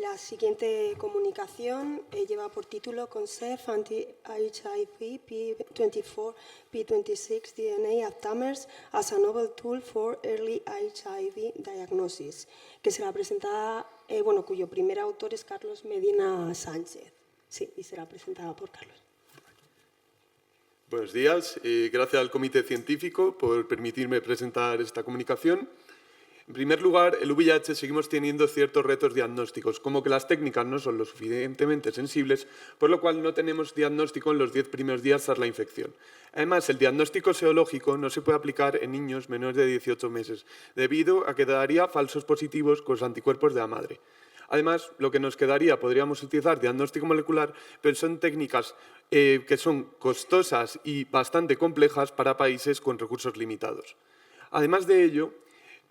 La siguiente comunicación lleva por título Concept Anti-HIV P24, P26 DNA Aptamers as a Novel Tool for Early HIV Diagnosis, que será presentada, cuyo primer autor es Carlos Medina Sánchez. Sí, y será presentada por Carlos. Buenos días. Gracias al Comité Científico por permitirme presentar esta comunicación. En primer lugar, el VIH seguimos teniendo ciertos retos diagnósticos, como que las técnicas no son lo suficientemente sensibles, por lo cual no tenemos diagnóstico en los 10 primeros días tras la infección. Además, el diagnóstico serológico no se puede aplicar en niños menores de 18 meses, debido a que daría falsos positivos con los anticuerpos de la madre. Además, lo que nos quedaría, podríamos utilizar diagnóstico molecular, pero son técnicas que son costosas y bastante complejas para países con recursos limitados. Además de ello,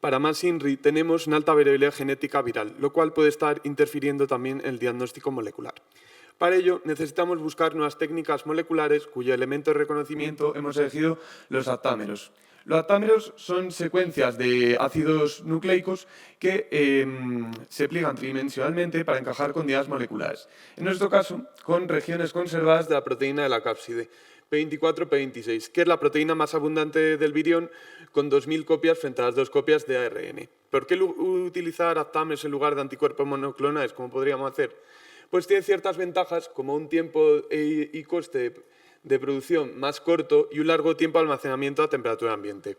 para más INRI tenemos una alta variabilidad genética viral, lo cual puede estar interfiriendo también en el diagnóstico molecular. Para ello, necesitamos buscar nuevas técnicas moleculares cuyo elemento de reconocimiento hemos elegido los aptámeros. Los aptámeros son secuencias de ácidos nucleicos que se pliegan tridimensionalmente para encajar con unidades moleculares. En nuestro caso, con regiones conservadas de la proteína de la cápside, P24, P26, que es la proteína más abundante del virión, con 2.000 copias frente a las 2 copias de ARN. ¿Por qué utilizar aptámeros en lugar de anticuerpos monoclonales, como podríamos hacer? Pues tiene ciertas ventajas, como un tiempo y coste de producción más corto y un largo tiempo de almacenamiento a temperatura ambiente.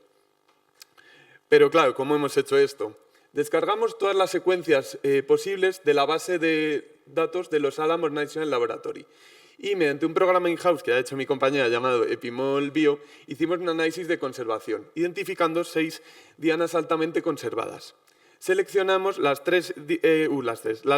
Pero claro, ¿cómo hemos hecho esto? Descargamos todas las secuencias posibles de la base de datos de los Alamos National Laboratory. Y mediante un programa in-house que ha hecho mi compañera llamado Epimol Bio, hicimos un análisis de conservación, identificando 6 dianas altamente conservadas. Seleccionamos las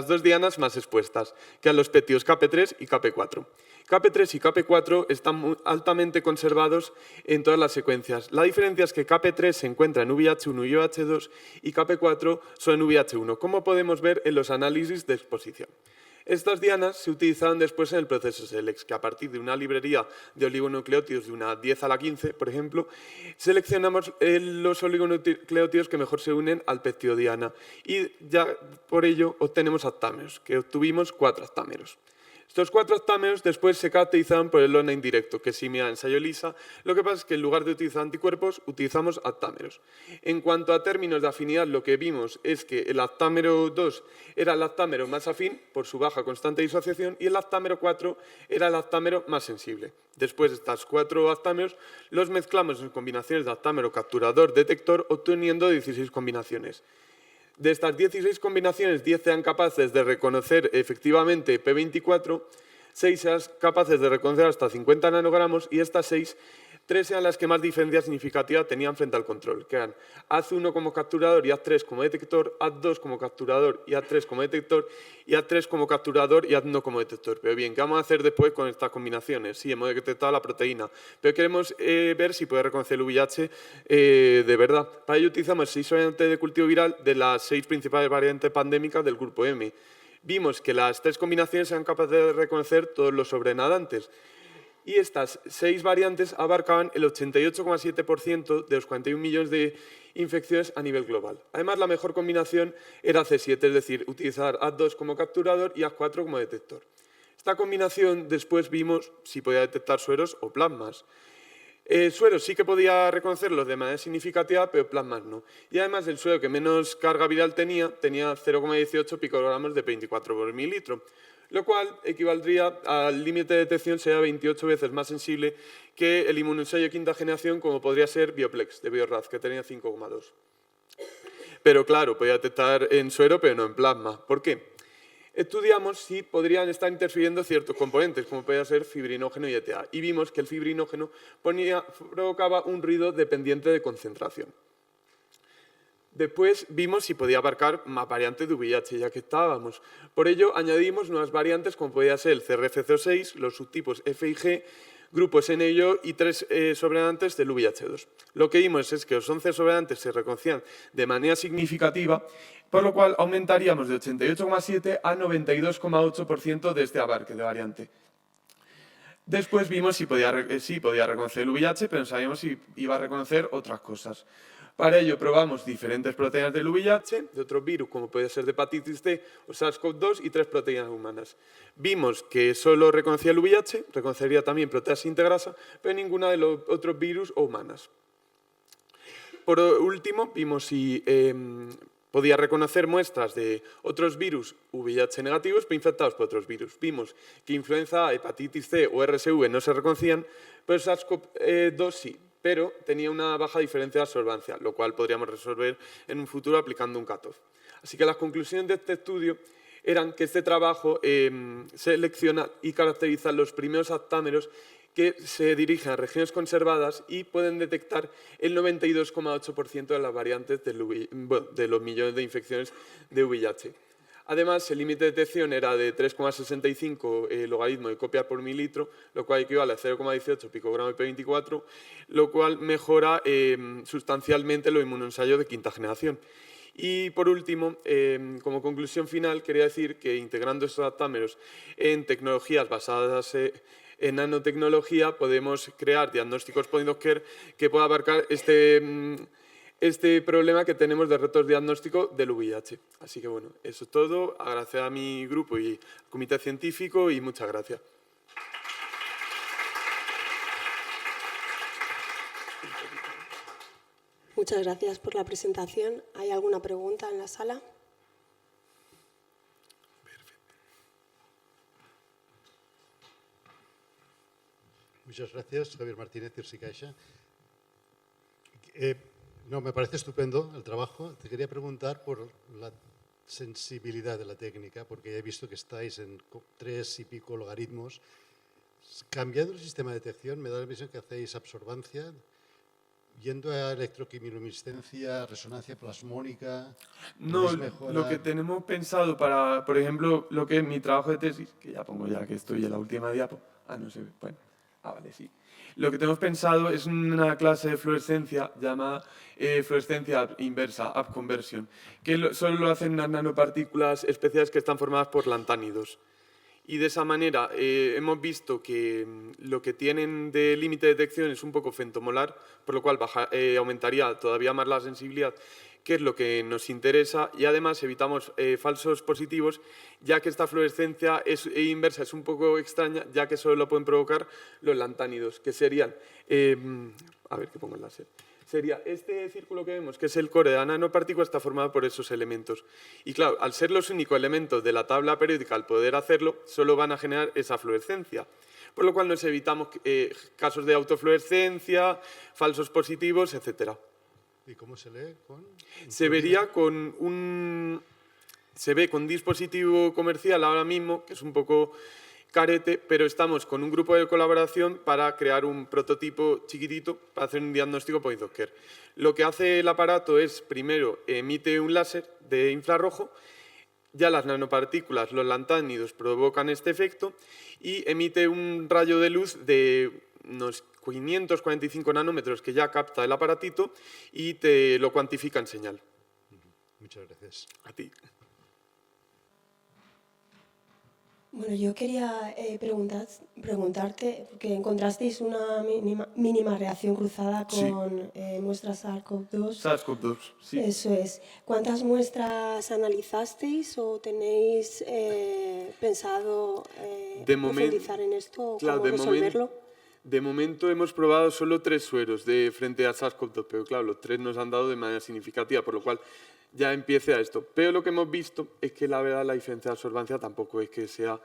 dos dianas más expuestas, que son los péptidos Kp3 y Kp4. Kp3 y Kp4 están altamente conservados en todas las secuencias. La diferencia es que Kp3 se encuentra en VIH1 y VIH2 y Kp4 son en VIH1, como podemos ver en los análisis de exposición. Estas dianas se utilizaron después en el proceso SELEX, que a partir de una librería de oligonucleótidos de una 10 a la 15, por ejemplo, seleccionamos los oligonucleótidos que mejor se unen al peptidodiana y ya por ello obtenemos aptámeros, que obtuvimos 4 aptámeros. Estos 4 aptámeros después se caracterizaron por el LONA indirecto, que es similar a ensayo ELISA. Lo que pasa es que en lugar de utilizar anticuerpos, utilizamos aptámeros. En cuanto a términos de afinidad, lo que vimos es que el aptámero 2 era el aptámero más afín por su baja constante de disociación y el aptámero 4 era el aptámero más sensible. Después de estos 4 aptámeros los mezclamos en combinaciones de aptámero capturador-detector, obteniendo 16 combinaciones. De estas 16 combinaciones, 10 sean capaces de reconocer efectivamente P24, 6 sean capaces de reconocer hasta 50 nanogramos y estas 3 sean las que más diferencia significativa tenían frente al control, que eran AZ1 como capturador y AZ3 como detector, AZ2 como capturador y AZ3 como detector, y AZ3 como capturador y AZ1 como detector. Pero bien, ¿qué vamos a hacer después con estas combinaciones? Sí, hemos detectado la proteína, pero queremos ver si puede reconocer el VIH de verdad. Para ello utilizamos 6 variantes de cultivo viral de las 6 principales variantes pandémicas del grupo M. Vimos que las 3 combinaciones eran capaces de reconocer todos los sobrenadantes. Y estas 6 variantes abarcaban el 88,7% de los 41 millones de infecciones a nivel global. Además, la mejor combinación era C7, es decir, utilizar AZ2 como capturador y AZ4 como detector. Esta combinación después vimos si podía detectar sueros o plasmas. Sueros sí que podía reconocerlos de manera significativa, pero plasmas no. Y además el suero que menos carga viral tenía 0,18 picogramos de P24 por mililitro, lo cual equivaldría al límite de detección, sería 28 veces más sensible que el inmunoensayo de quinta generación, como podría ser Bioplex de Bioraz, que tenía 5,2. Pero claro, podía detectar en suero, pero no en plasma. ¿Por qué? Estudiamos si podrían estar interfiriendo ciertos componentes, como podía ser fibrinógeno y ETA, y vimos que el fibrinógeno provocaba un ruido dependiente de concentración. Después vimos si podía abarcar más variantes de VIH, ya que estábamos. Por ello, añadimos nuevas variantes como podía ser el CRFCO6, los subtipos F y G, grupos N y O y 3 sobrenadantes del VIH2. Lo que vimos es que los 11 sobrenadantes se reconocían de manera significativa, por lo cual aumentaríamos de 88,7 a 92,8% de este abarque de variante. Después vimos si podía reconocer el VIH, pero no sabíamos si iba a reconocer otras cosas. Para ello probamos diferentes proteínas del VIH, de otros virus como puede ser de hepatitis C o SARS-CoV-2 y 3 proteínas humanas. Vimos que solo reconocía el VIH, reconocería también proteasa integrasa, pero ninguna de los otros virus o humanas. Por último, vimos si podía reconocer muestras de otros virus VIH negativos pero infectados por otros virus. Vimos que influenza A, hepatitis C o RSV no se reconocían, pero SARS-CoV-2 sí, pero tenía una baja diferencia de absorbancia, lo cual podríamos resolver en un futuro aplicando un cutoff. Así que las conclusiones de este estudio eran que este trabajo selecciona y caracteriza los primeros aptámeros que se dirigen a regiones conservadas y pueden detectar el 92,8% de las variantes de los millones de infecciones de VIH. Además, el límite de detección era de 3,65 logaritmo de copias por mililitro, lo cual equivale a 0,18 picogramos de P24, lo cual mejora sustancialmente los inmunoensayos de quinta generación. Y por último, como conclusión final, quería decir que integrando estos aptámeros en tecnologías basadas en nanotecnología podemos crear diagnósticos point of care que puedan abarcar este problema que tenemos de retos diagnósticos del VIH. Así que bueno, eso es todo. Agradecer a mi grupo y al comité científico y muchas gracias. Muchas gracias por la presentación. ¿Hay alguna pregunta en la sala? Muchas gracias, Javier Martínez, Irsi Caixa. No, me parece estupendo el trabajo. Te quería preguntar por la sensibilidad de la técnica, porque he visto que estáis en 3 y pico logaritmos. Cambiando el sistema de detección, me da la impresión que hacéis absorbancia, yendo a electroquimiluminiscencia, resonancia plasmónica. No, lo que tenemos pensado para, por ejemplo, lo que es mi trabajo de tesis, que ya pongo ya que estoy en la última diapo. No sé, bueno. Vale, sí. Lo que tenemos pensado es una clase de fluorescencia llamada fluorescencia inversa, upconversion, que solo lo hacen unas nanopartículas especiales que están formadas por lantánidos. Y de esa manera hemos visto que lo que tienen de límite de detección es un poco femtomolar, por lo cual aumentaría todavía más la sensibilidad, que es lo que nos interesa, y además evitamos falsos positivos, ya que esta fluorescencia inversa es un poco extraña, ya que solo lo pueden provocar los lantánidos, que serían, a ver qué pongo en láser, sería este círculo que vemos, que es el core de la nanopartícula, está formado por esos elementos. Y claro, al ser los únicos elementos de la tabla periódica, al poder hacerlo, solo van a generar esa fluorescencia. Por lo cual nos evitamos casos de autofluorescencia, falsos positivos, etcétera. ¿Y cómo se lee? Se vería se ve con dispositivo comercial ahora mismo, que es un poco carete, pero estamos con un grupo de colaboración para crear un prototipo chiquitito para hacer un diagnóstico point of care. Lo que hace el aparato es, primero, emite un láser de infrarrojo, ya las nanopartículas, los lantánidos, provocan este efecto y emite un rayo de luz de unos 545 nanómetros que ya capta el aparatito y te lo cuantifica en señal. Muchas gracias. A ti. Bueno, yo quería preguntarte, porque encontrasteis una mínima reacción cruzada con muestras SARS-CoV-2. SARS-CoV-2, sí. Eso es. ¿Cuántas muestras analizasteis o tenéis pensado profundizar en esto o cómo resolverlo? De momento hemos probado solo 3 sueros frente a SARS-CoV-2, pero claro, los 3 nos han dado de manera significativa, por lo cual ya empiece a esto. Pero lo que hemos visto es que la verdad la diferencia de absorbancia tampoco es que sea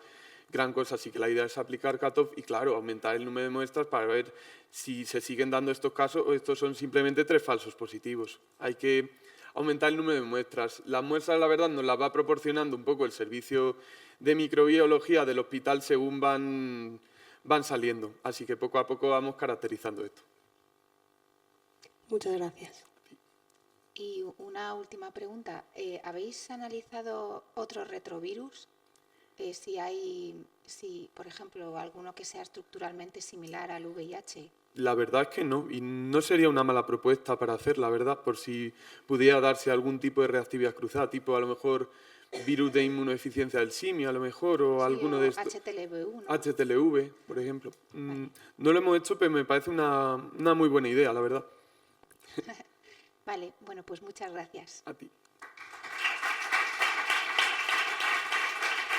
gran cosa, así que la idea es aplicar cutoff y claro, aumentar el número de muestras para ver si se siguen dando estos casos o estos son simplemente 3 falsos positivos. Hay que aumentar el número de muestras. Las muestras, la verdad, nos las va proporcionando un poco el servicio de microbiología del hospital según van saliendo, así que poco a poco vamos caracterizando esto. Muchas gracias. Y una última pregunta. ¿Habéis analizado otros retrovirus? Si, por ejemplo, alguno que sea estructuralmente similar al VIH. La verdad es que no, y no sería una mala propuesta para hacer, la verdad, por si pudiera darse algún tipo de reactividad cruzada, tipo a lo mejor virus de inmunodeficiencia del simio, a lo mejor, o alguno de estos. HTLV1. HTLV, por ejemplo. No lo hemos hecho, pero me parece una muy buena idea, la verdad. Vale, bueno, pues muchas gracias. A ti.